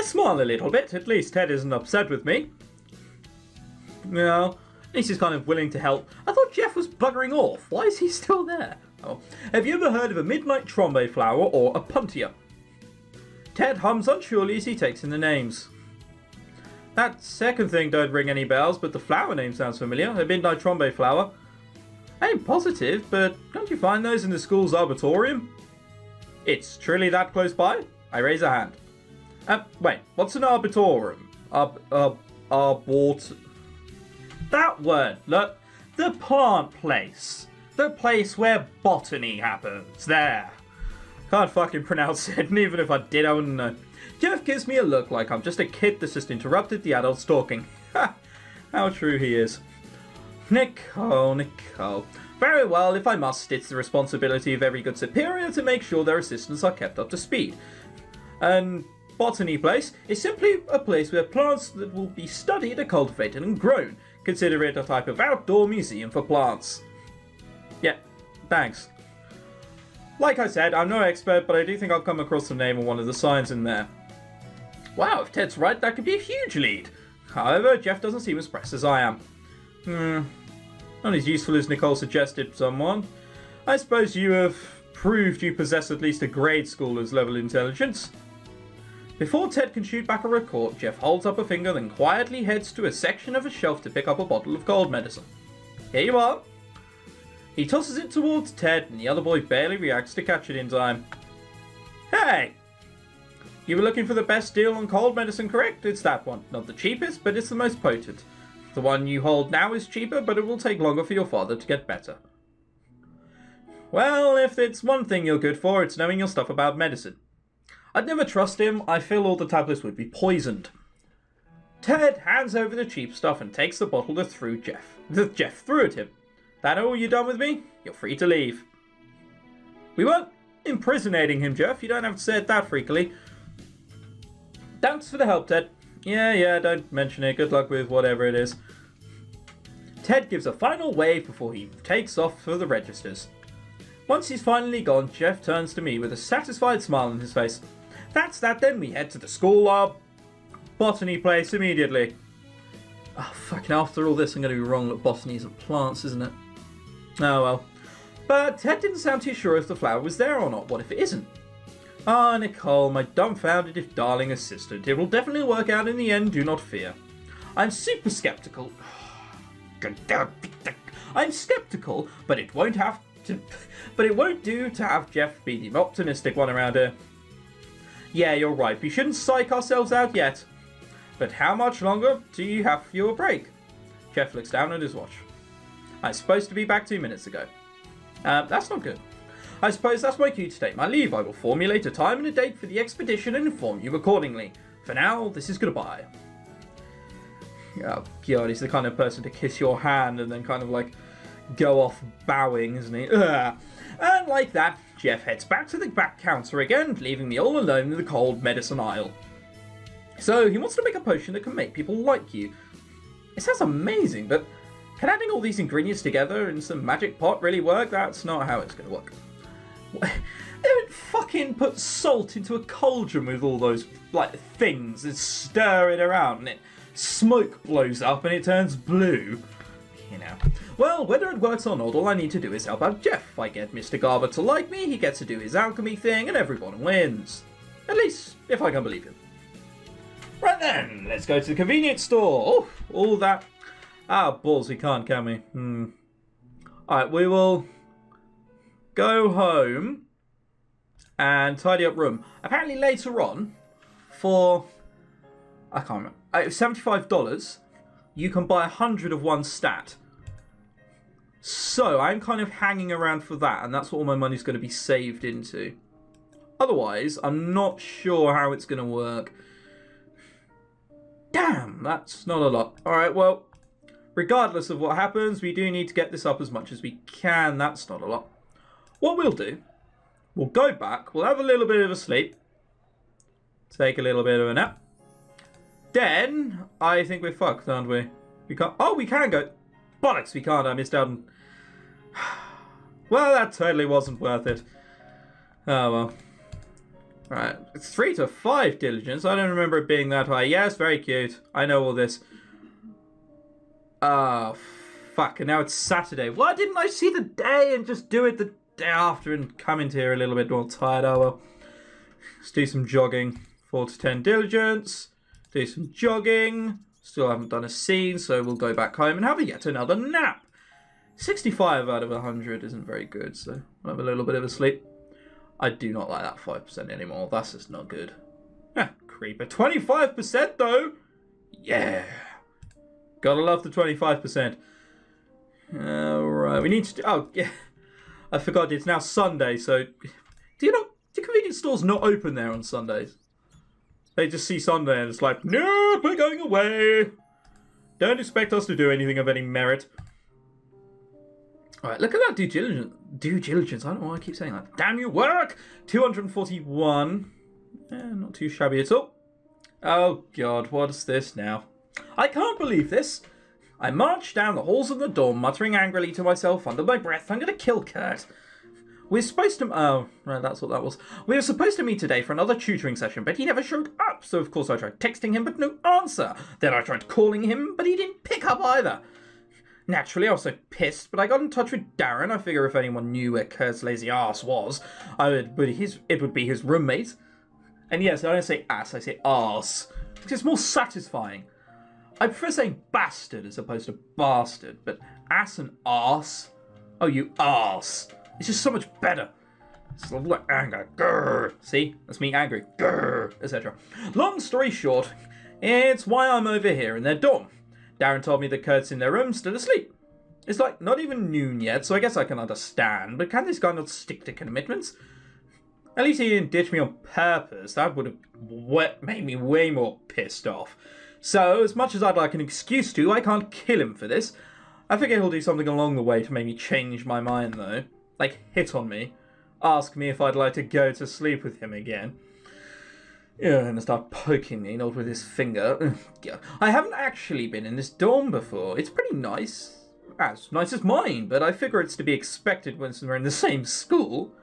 I smile a little bit. At least Ted isn't upset with me. No, at least he's kind of willing to help. I thought Jeff was buggering off. Why is he still there? Oh. Have you ever heard of a midnight trombe flower or a puntia? Ted hums unsurely as he takes in the names. That second thing don't ring any bells, but the flower name sounds familiar. A midnight trombe flower. I ain't positive, but don't you find those in the school's arboretum? It's truly that close by? I raise a hand. Wait, what's an arboretum? That word, look. The plant place. The place where botany happens. There. Can't fucking pronounce it, and even if I did, I wouldn't know. Jeff gives me a look like I'm just a kid that's just interrupted the adults talking. Ha! How true he is. Nicole. Very well, if I must, it's the responsibility of every good superior to make sure their assistants are kept up to speed. And botany place is simply a place where plants that will be studied are cultivated and grown. Consider it a type of outdoor museum for plants. Yeah, thanks. Like I said, I'm no expert, but I do think I'll come across the name of one of the signs in there. Wow, if Ted's right, that could be a huge lead. However, Jeff doesn't seem as pressed as I am. Not as useful as Nicole suggested someone. I suppose you have proved you possess at least a grade schooler's level intelligence. Before Ted can shoot back a retort, Jeff holds up a finger, then quietly heads to a section of a shelf to pick up a bottle of cold medicine. Here you are. He tosses it towards Ted, and the other boy barely reacts to catch it in time. Hey! You were looking for the best deal on cold medicine, correct? It's that one. Not the cheapest, but it's the most potent. The one you hold now is cheaper, but it will take longer for your father to get better. Well, if it's one thing you're good for, it's knowing your stuff about medicine. I'd never trust him. I feel all the tablets would be poisoned. Ted hands over the cheap stuff and takes the bottle that Jeff threw at him. That all you done with me? You're free to leave. We weren't imprisonating him, Jeff. You don't have to say it that freakily. Thanks for the help, Ted. Yeah, don't mention it. Good luck with whatever it is. Ted gives a final wave before he takes off for the registers. Once he's finally gone, Jeff turns to me with a satisfied smile on his face. That's that then. We head to the school, botany place immediately. Oh, fucking after all this, I'm going to be wrong that botany is plants, isn't it? Oh, well. But Ted didn't sound too sure if the flower was there or not. What if it isn't? Ah, Nicole, my dumbfounded if darling assistant. It will definitely work out in the end, do not fear. I'm super skeptical. I'm skeptical, but it won't do to have Jeff be the optimistic one around here. Yeah, you're right. We shouldn't psych ourselves out yet. But how much longer do you have for your break? Jeff looks down at his watch. I was supposed to be back 2 minutes ago. That's not good. I suppose that's my cue to take my leave. I will formulate a time and a date for the expedition and inform you accordingly. For now, this is goodbye. Oh god, he's the kind of person to kiss your hand and then kind of like go off bowing, isn't he? Ugh. And like that, Jeff heads back to the back counter again, leaving me all alone in the cold medicine aisle. So, he wants to make a potion that can make people like you. It sounds amazing, but can adding all these ingredients together in some magic pot really work? That's not how it's going to work. They don't fucking put salt into a cauldron with all those, like, things and stir it around and smoke blows up and it turns blue. You know. Well, whether it works or not, all I need to do is help out Jeff. I get Mr. Garber to like me, he gets to do his alchemy thing, and everyone wins. At least, if I can believe him. Right then, let's go to the convenience store. Oh, all that. Ah, balls, we can't, can we? Alright, we will go home and tidy up room. Apparently later on, for, I can't remember, $75, you can buy 100 of one stat. So, I'm kind of hanging around for that, and that's what all my money's going to be saved into. Otherwise, I'm not sure how it's going to work. Damn, that's not a lot. Alright, well, regardless of what happens, we do need to get this up as much as we can. That's not a lot. What we'll do, we'll go back, we'll have a little bit of a sleep, take a little bit of a nap. Then, I think we're fucked, aren't we? We can't, oh, we can go. Bollocks, we can't, I missed out on. Well, that totally wasn't worth it. Oh, well. Right, it's 3 to 5 diligence. I don't remember it being that high. Yes, very cute. I know all this. Ah, fuck, and now it's Saturday. Why didn't I see the day and just do it the day after and come into here a little bit more tired? Oh well. Let's do some jogging. 4 to 10 diligence. Do some jogging. Still haven't done a scene, so we'll go back home and have yet another nap. 65 out of 100 isn't very good, so I'll have a little bit of a sleep. I do not like that 5% anymore. That's just not good. Creeper. 25% though! Yeah! Gotta love the 25%. Alright, we need to do... Oh, yeah. I forgot, it's now Sunday, so... Do convenience stores not open there on Sundays? They just see Sunday and it's like, no, we're going away. Don't expect us to do anything of any merit. Alright, look at that due diligence. I don't know why I keep saying that. Damn you, work! 241. Not too shabby at all. Oh god, what is this now? I can't believe this. I marched down the halls of the dorm, muttering angrily to myself under my breath, I'm gonna kill Kurt. We're supposed to... Oh, right, that's what that was. We were supposed to meet today for another tutoring session, but he never showed up. So, of course, I tried texting him, but no answer. Then I tried calling him, but he didn't pick up either. Naturally, I was so pissed, but I got in touch with Darren. I figure if anyone knew where Kurt's lazy ass was, it would be his roommate. And yes, I don't say ass, I say arse. Because it's more satisfying. I prefer saying bastard as opposed to bastard, but ass and arse? Oh, you arse. It's just so much better. It's like anger. Grrr. See? That's me angry. Grrr. Etc. Long story short, it's why I'm over here in their dorm. Darren told me that Kurt's in their room still asleep. It's like not even noon yet, so I guess I can understand, but can this guy not stick to commitments? At least he didn't ditch me on purpose. That would have made me way more pissed off. So, as much as I'd like an excuse to, I can't kill him for this. I figure he'll do something along the way to make me change my mind, though. Like, hit on me. Ask me if I'd like to go to sleep with him again. Yeah, and start poking me, not with his finger. I haven't actually been in this dorm before. It's pretty nice. As nice as mine, but I figure it's to be expected when we're in the same school.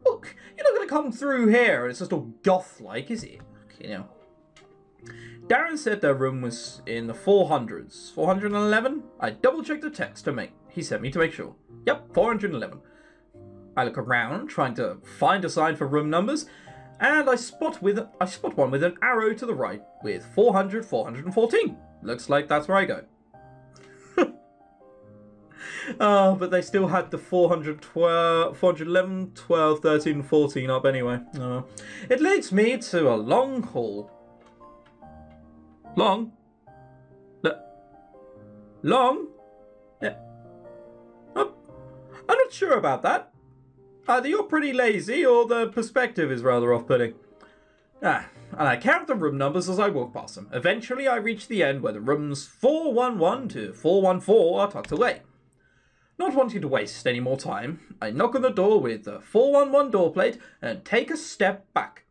Look, you're not going to come through here and it's just all goth-like, is it? You know. Darren said their room was in the 400s. 411? I double-checked the text he sent me to make sure. Yep, 411. I look around, trying to find a sign for room numbers, and I spot one with an arrow to the right with 400, 414. Looks like that's where I go. But they still had the 411, 12, 13, 14 up anyway. It leads me to a long hall. Long? Long? Yeah. I'm not sure about that. Either you're pretty lazy or the perspective is rather off-putting. And I count the room numbers as I walk past them. Eventually I reach the end where the rooms 411 to 414 are tucked away. Not wanting to waste any more time, I knock on the door with the 411 door plate and take a step back,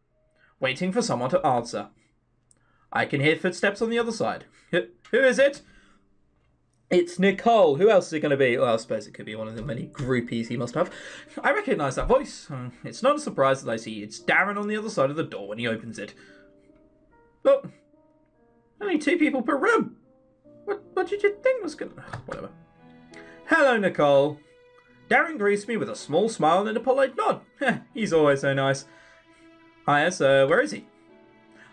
waiting for someone to answer. I can hear footsteps on the other side. Who is it? It's Nicole. Who else is it going to be? Well, I suppose it could be one of the many groupies he must have. I recognise that voice. It's not a surprise that I see it's Darren on the other side of the door when he opens it. Look, only 2 people per room. What did you think was going to... Whatever. Hello, Nicole. Darren greets me with a small smile and a polite nod. He's always so nice. Hiya, sir. Where is he?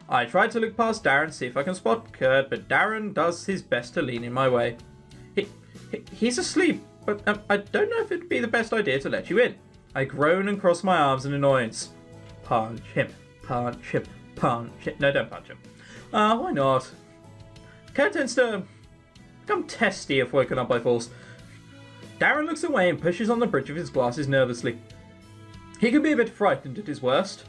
I tried to look past Darren, see if I can spot Kurt, but Darren does his best to lean in my way. He's asleep, but I don't know if it'd be the best idea to let you in. I groan and cross my arms in annoyance. Punch him, punch him, punch him. No, don't punch him. Why not? Kurt tends to become testy if woken up by falls. Darren looks away and pushes on the bridge of his glasses nervously. He can be a bit frightened at his worst.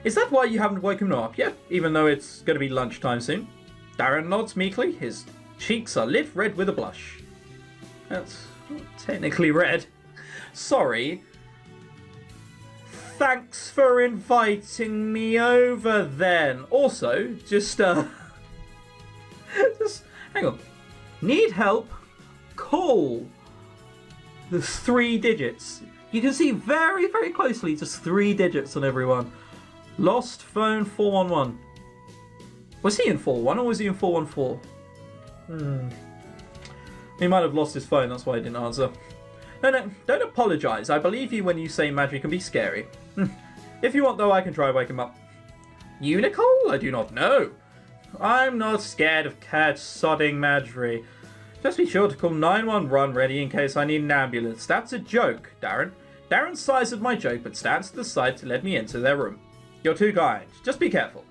Is that why you haven't woken him up yet, even though it's going to be lunchtime soon? Darren nods meekly. His cheeks are lit red with a blush. That's not technically red. Sorry. Thanks for inviting me over then. Also, just hang on. Need help? Call the 3 digits. You can see very, very closely just 3 digits on everyone. Lost phone 411. Was he in 411 or was he in 414? He might have lost his phone, that's why I didn't answer. No, don't apologise. I believe you when you say Madry can be scary. If you want, though, I can try wake him up. You, Nicole? I do not know. I'm not scared of cat sodding Madry. Just be sure to call 911 ready in case I need an ambulance. That's a joke, Darren. Darren sized my joke, but stands to the side to let me into their room. You're too kind. Just be careful.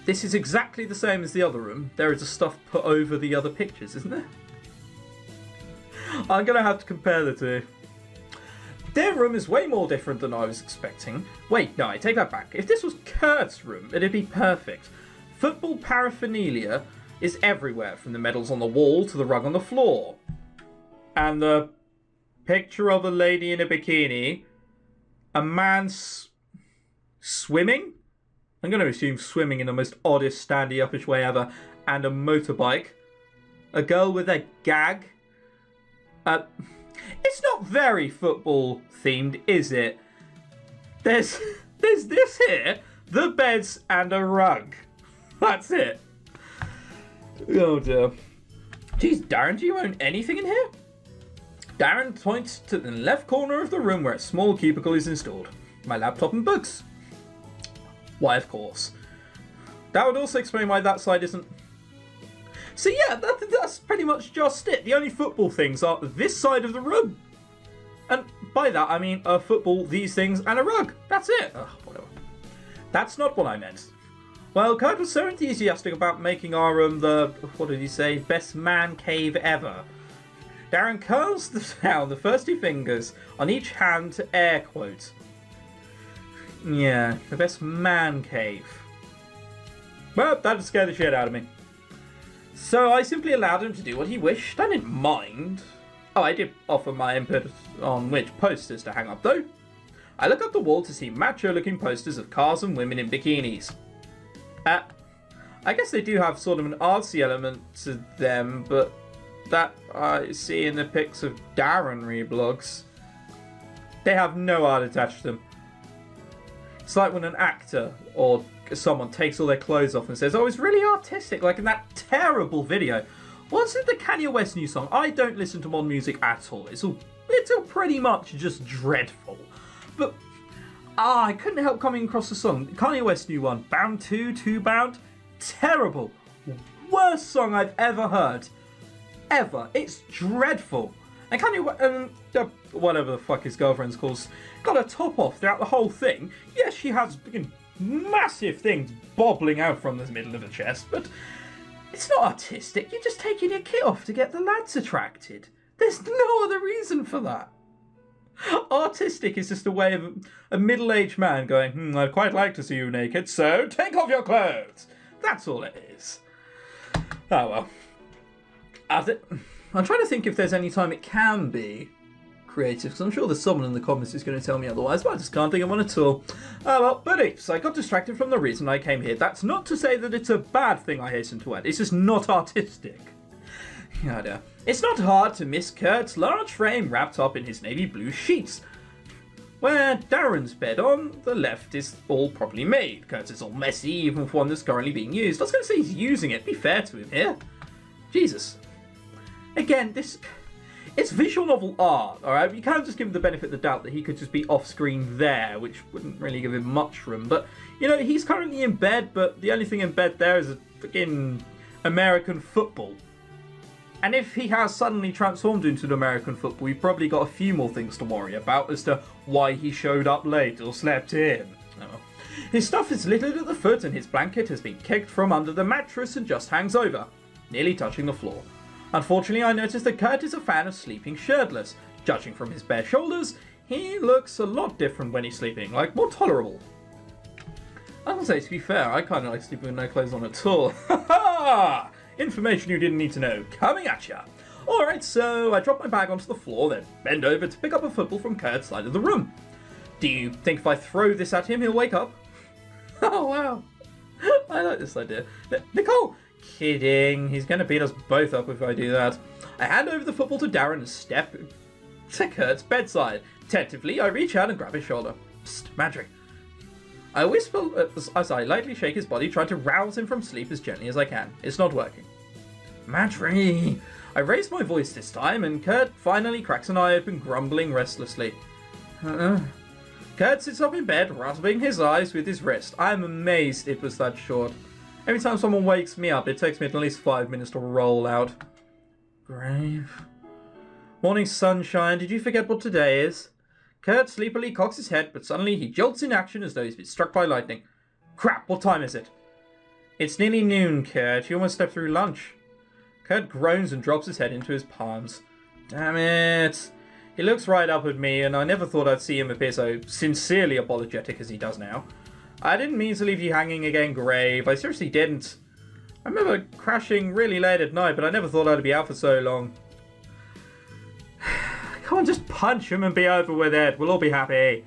This is exactly the same as the other room. There is a stuff put over the other pictures, isn't there? I'm going to have to compare the two. Their room is way more different than I was expecting. Wait, no, I take that back. If this was Kurt's room, it'd be perfect. Football paraphernalia is everywhere, from the medals on the wall to the rug on the floor. And the picture of a lady in a bikini, a man swimming? I'm going to assume swimming in the most oddest standy-uppish way ever, and a motorbike. A girl with a gag. It's not very football themed, is it? There's this here, the beds and a rug. That's it. Oh dear. Jeez, Darren, do you own anything in here? Darren points to the left corner of the room where a small cubicle is installed. My laptop and books. Why, of course. That would also explain why that side isn't... So yeah, that's pretty much just it. The only football things are this side of the room. And by that, I mean a football, these things, and a rug. That's it. Ugh, whatever. That's not what I meant. Well, Kurt was so enthusiastic about making our room the, what did he say, best man cave ever. Darren curls down the first 2 fingers on each hand to air quote. Yeah, the best man cave. Well, that'd scare the shit out of me. So I simply allowed him to do what he wished. I didn't mind. Oh, I did offer my input on which posters to hang up, though. I look up the wall to see macho-looking posters of cars and women in bikinis. I guess they do have sort of an artsy element to them, but that I see in the pics of Darren reblogs. They have no art attached to them. It's like when an actor or someone takes all their clothes off and says, oh, it's really artistic, like in that terrible video. Was it the Kanye West new song? I don't listen to modern music at all. It's all pretty much just dreadful. But I couldn't help coming across the song. Kanye West new one, Bound 2, Bound. Terrible. Worst song I've ever heard. Ever. It's dreadful. And Kanye, whatever the fuck his girlfriend's called, got a top off throughout the whole thing. Yes, she has massive things bobbling out from the middle of her chest, but it's not artistic. You're just taking your kit off to get the lads attracted. There's no other reason for that. Artistic is just a way of a middle-aged man going, I'd quite like to see you naked, so take off your clothes. That's all it is. Oh well. I'm trying to think if there's any time it can be creative, because I'm sure there's someone in the comments who's going to tell me otherwise, but I just can't think of one at all. Oh well, but it's, I got distracted from the reason I came here. That's not to say that it's a bad thing, I hasten to add. It's just not artistic. Yeah, it's not hard to miss Kurt's large frame wrapped up in his navy blue sheets, where Darren's bed on the left is all properly made. Kurt's is all messy, even for one that's currently being used. I was going to say he's using it. Be fair to him here. Jesus. Again, it's visual novel art, alright? You can't just give him the benefit of the doubt that he could just be off-screen there, which wouldn't really give him much room. But, you know, he's currently in bed, but the only thing in bed there is a freaking American football. And if he has suddenly transformed into an American football, we've probably got a few more things to worry about as to why he showed up late or slept in. Oh. His stuff is littered at the foot and his blanket has been kicked from under the mattress and just hangs over, nearly touching the floor. Unfortunately, I noticed that Kurt is a fan of sleeping shirtless. Judging from his bare shoulders, he looks a lot different when he's sleeping, like more tolerable. I will say, to be fair, I kind of like sleeping with no clothes on at all. Ha ha! Information you didn't need to know, coming at ya. Alright, so I drop my bag onto the floor, then bend over to pick up a football from Kurt's side of the room. Do you think if I throw this at him, he'll wake up? Oh, wow. I like this idea. Nicole! Kidding. He's going to beat us both up if I do that. I hand over the football to Darren and step to Kurt's bedside. Tentatively, I reach out and grab his shoulder. Psst, Madry. I whisper as I lightly shake his body, trying to rouse him from sleep as gently as I can. It's not working. Madry! I raise my voice this time, and Kurt finally cracks an eye open, grumbling restlessly. Kurt sits up in bed, rubbing his eyes with his wrist. I am amazed it was that short. Every time someone wakes me up, it takes me at least 5 minutes to roll out. Grave. Morning sunshine, did you forget what today is? Kurt sleepily cocks his head, but suddenly he jolts in action as though he's been struck by lightning. Crap, what time is it? It's nearly noon, Kurt. You almost slept through lunch. Kurt groans and drops his head into his palms. Damn it. He looks right up at me, and I never thought I'd see him appear so sincerely apologetic as he does now. I didn't mean to leave you hanging again, Grave. I seriously didn't. I remember crashing really late at night, but I never thought I'd be out for so long. Come on, just punch him and be over with it. We'll all be happy.